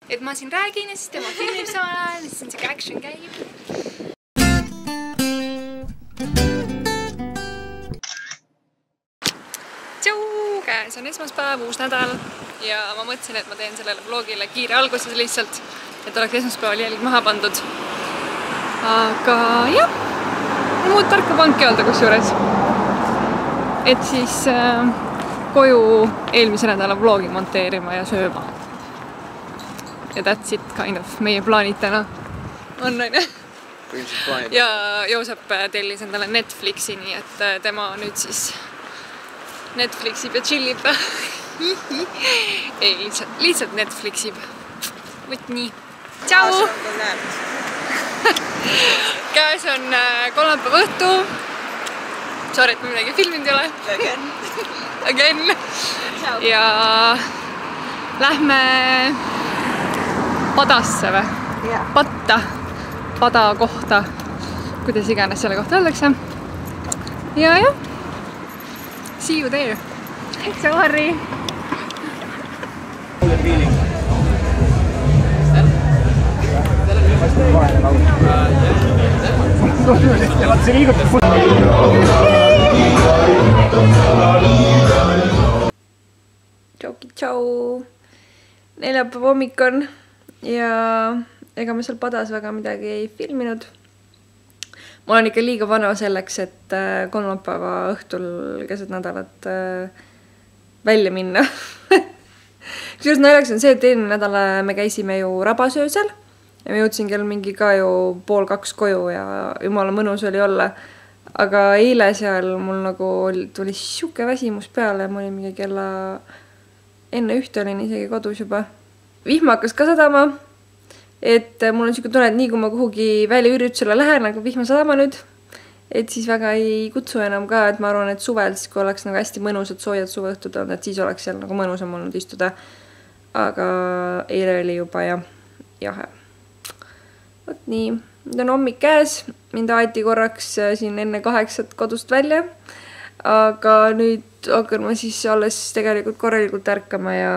Et ma siin räägin ja siis tema filmib samal ajal, siis on siuke action käib. Tšau! Käes on esmaspäev, uus nädal ja ma mõtlesin, et ma teen sellele vlogile kiire alguses lihtsalt, et oleks esmaspäeval jälg maha pandud. Aga jah, muud tarka panki öelda kusjuures. Et siis koju eelmise nädala vlogi monteerima ja sööma. Ja that's it kind of meie plaanid täna on aine. Ja Joosep tellis endale Netflixi, nii et tema nüüd siis Netflixib ja chillib. Ei, lihtsalt Netflixib. Võt nii. Tšau! Käes on kolmapäeva õhtu. Sorry, et ma midagi filminud ei ole. Again. Ja lähme padasse või? Patta. Pada kohta. Kuidas iganes selle kohta öeldakse. Ja jah. See you there. Tšau, Harri. Tšau. Neljapäeva hommik on ja ega ma seal padas väga midagi ei filminud. Ma olen ikka liiga vana selleks, et kolmapäeva õhtul keset nädalat välja minna. Kusjuures naljaks on see, et eelmine nädala me käisime ju rabasöösel ja me jõudsin kell mingi ka ju 1:30 koju ja jumala mõnus oli olla. Aga eile seal mul nagu tuli siuke väsimus peale, ma olin mingi kella enne 1 olin isegi kodus juba. Vihma hakkas ka sadama, et mul on siuke tunne, et nii kui ma kuhugi väljaüritusele lähen, nagu vihmasadama nüüd, et siis väga ei kutsu enam ka, et ma arvan, et suvel, siis kui oleks nagu hästi mõnusad soojad suveõhtud olnud, et siis oleks seal nagu mõnusam olnud istuda. Aga eile oli juba ja jahe. Võt nii, nüüd on hommik käes, mind aeti korraks siin enne 8 kodust välja, aga nüüd hakkan ma siis alles tegelikult korralikult ärkama ja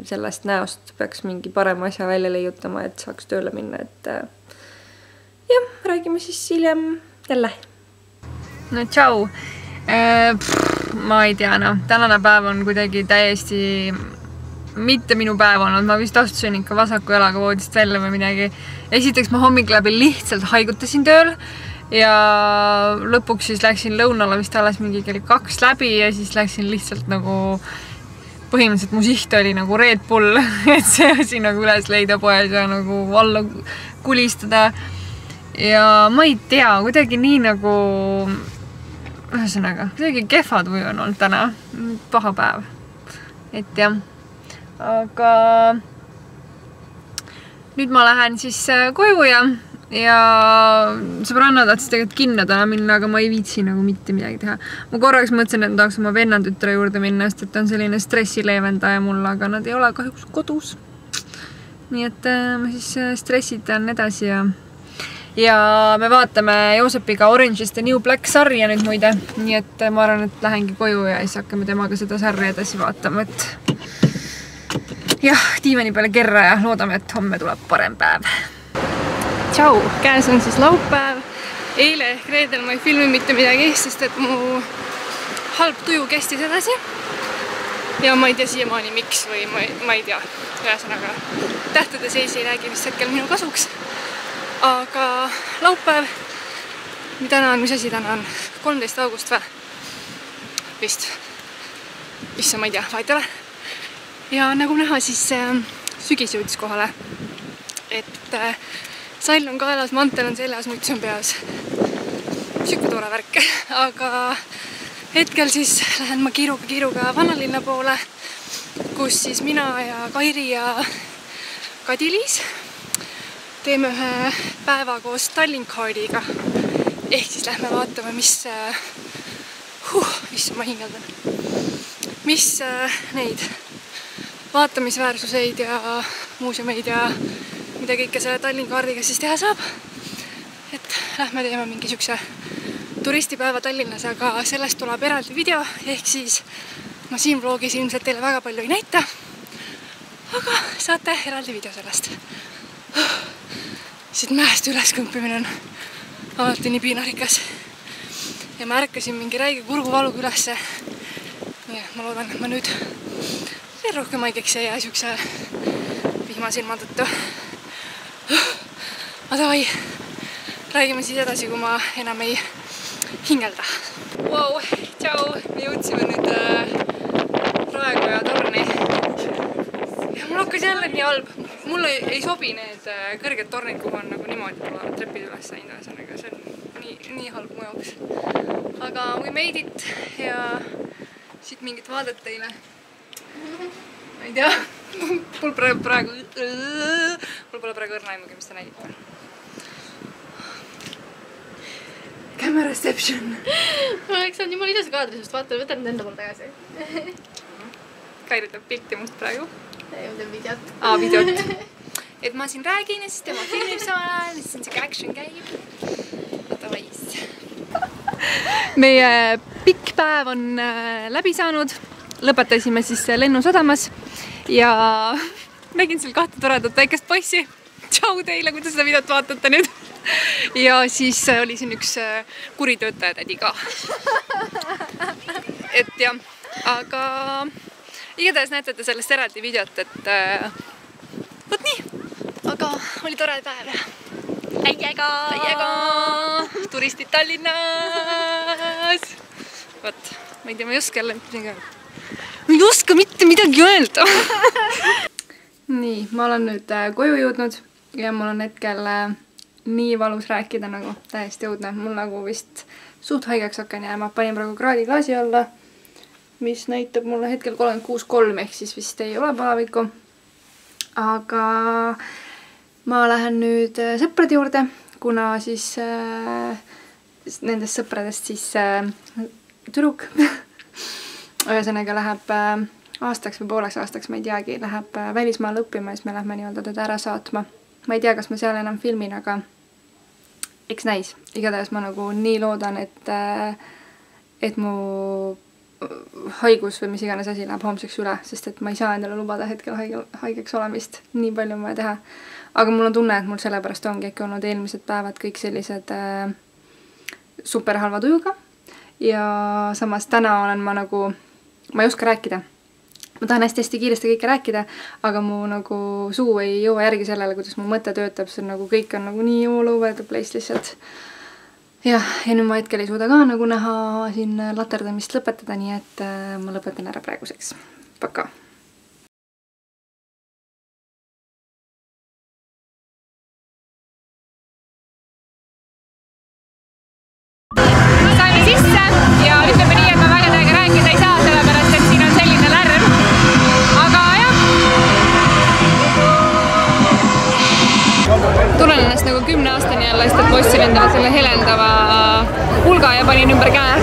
sellest näost peaks mingi parema asja välja leiutama, et saaks tööle minna, et jah, räägime siis hiljem jälle. No tšau! Ma ei tea, tänane päev on kuidagi täiesti mitte minu päev olnud, ma vist astusin ikka vasaku jalaga voodist välja või midagi. Esiteks ma hommik läbi lihtsalt haigutasin tööl ja lõpuks siis läksin lõunale vist alles mingi kell 2 läbi ja siis läksin lihtsalt nagu põhimõtteliselt mu siht oli nagu Red Bull, et see asi nagu üles leida poes ja nagu alla kulistada. Ja ma ei tea, kuidagi nii nagu, ühesõnaga, kuidagi kehva tuju on olnud täna, paha päev. Et jah, aga nüüd ma lähen siis koju ja sõbranna tahtsid tegelikult kinno täna minna, aga ma ei viitsi nagu mitte midagi teha. Ma korraks mõtlesin, et tahaks oma vennatütre juurde minna, sest et on selline stressileevendaja mulle, aga nad ei ole kahjuks kodus. Nii et ma siis stressitan edasi ja me vaatame Joosepiga Orange is the New Black sarja nüüd muide. Nii et ma arvan, et lähengi koju ja siis hakkame temaga seda sarja edasi vaatama, et jah, diivani peale kerra ja loodame, et homme tuleb parem päev. Tšau! Käes on siis laupäev. Eile ehk reedel ma ei filmi mitte midagi, sest et mu halb tuju kestis edasi. Ja ma ei tea siiamaani miks või ma ei tea. Ühesõnaga, tähtede seis ei räägi vist hetkel minu kasuks. Aga laupäev, mis asi täna on? 13. august või? Vist. Issa, ma ei tea, vaid ole. Ja nagu näha, siis sügis jõudis kohale. Et sall on kaelas, mantel on seljas, müts on peas. Siuke toore värk. Aga hetkel siis lähen ma kiiruga vanalinna poole, kus siis mina ja Kairi ja Kadi-Liis teeme ühe päeva koos Tallinncardiga. Ehk siis lähme vaatama, mis ma hingeldan. Mis neid vaatamisväärsuseid ja muuseumeid ja mida kõike selle Tallinncardiga siis teha saab. Et lähme teeme mingi siukse turistipäeva Tallinnas, aga sellest tuleb eraldi video, ehk siis ma siin vlogis ilmselt teile väga palju ei näita. aga saate eraldi video sellest. Siit mäest üles kõmpimine on alati nii piinarikas. Ja ma ärkasin mingi räige kurguvaluga ülesse. Ja ma loodan, et ma nüüd veel rohkem haigeks ei jää siukse vihmasilma tõttu. Aga davai, räägime siis edasi, kui ma enam ei hingelda. Wow, tšau, me jõudsime nüüd Raekoja torni. Ja mul hakkas jälle nii halb. Mulle ei sobi need kõrged tornid, kuhu on nagu niimoodi tulevad trepid üles sain. See on nii halb mu jaoks. Aga we made it ja siit mingit vaadet teile. Ma ei tea, mul pole praegu õrna aimugi, mis te nägite. Camera reception. Ma oleks saanud jumala idas kaadri, sest vaata, võtan enda pool tagasi. Kairi teeb pilti must praegu. Ei, ma teen videot. Videot. Et ma siin räägin ja siis tema filmib samal ajal, siis on siuke action käib. Oota vais. Meie pikk päev on läbi saanud. Lõpetasime siis Lennusadamas ja nägin seal 2 toredat väikest poissi. Tšau teile, kui te seda videot vaatate nüüd. Ja siis oli siin üks kuritöötaja tädi ka. Et jah, aga igatahes näete te sellest eraldi videot, et võt nii, aga oli tore päev. Täiega! Turistid Tallinnas! Võt, ma ei tea, ma ei oska jälle midagi öelda. Ma ei oska mitte midagi öelda! Nii, ma olen nüüd koju jõudnud ja mul on hetkel nii valus rääkida nagu täiesti õudne. Mul nagu vist suht haigeks hakkan jääma. Panin praegu kraadiklaasi alla, mis näitab mulle hetkel 36,3 ehk siis vist ei ole palavikku. Aga ma lähen nüüd sõprade juurde, kuna siis nendest sõpradest siis tüdruk ühesõnaga läheb aastaks või pooleks aastaks, ma ei teagi, läheb välismaale õppima ja siis me lähme nii-öelda teda ära saatma. Ma ei tea, kas ma seal enam filmin, aga eks näis. Igatahes ma nagu nii loodan, et mu haigus või mis iganes asi läheb homseks üle, sest et ma ei saa endale lubada hetkel haigeks olemist. Nii palju on vaja teha. Aga mul on tunne, et mul sellepärast ongi äkki olnud eelmised päevad kõik sellised super halva tujuga. Ja samas täna olen ma nagu, ma ei oska rääkida. Ma tahan hästi kiiresti kõike rääkida, aga mu nagu suu ei jõua järgi sellele, kuidas mu mõte töötab. See on nagu kõik on nagu nii all over the place lihtsalt. Ja nüüd ma hetkel ei suuda ka nagu näha siin laterdamist lõpetada, nii et ma lõpetan ära praeguseks. Paka! Saime sisse ja ütleme nii, et ma väga täiega rääkida ei saa, sellepärast et siin on selline lärm. Aga jah. Tunnen ennast nagu 10 aastani jälle, sest et postsin endale selle helendava hulga ja panin ümber käe.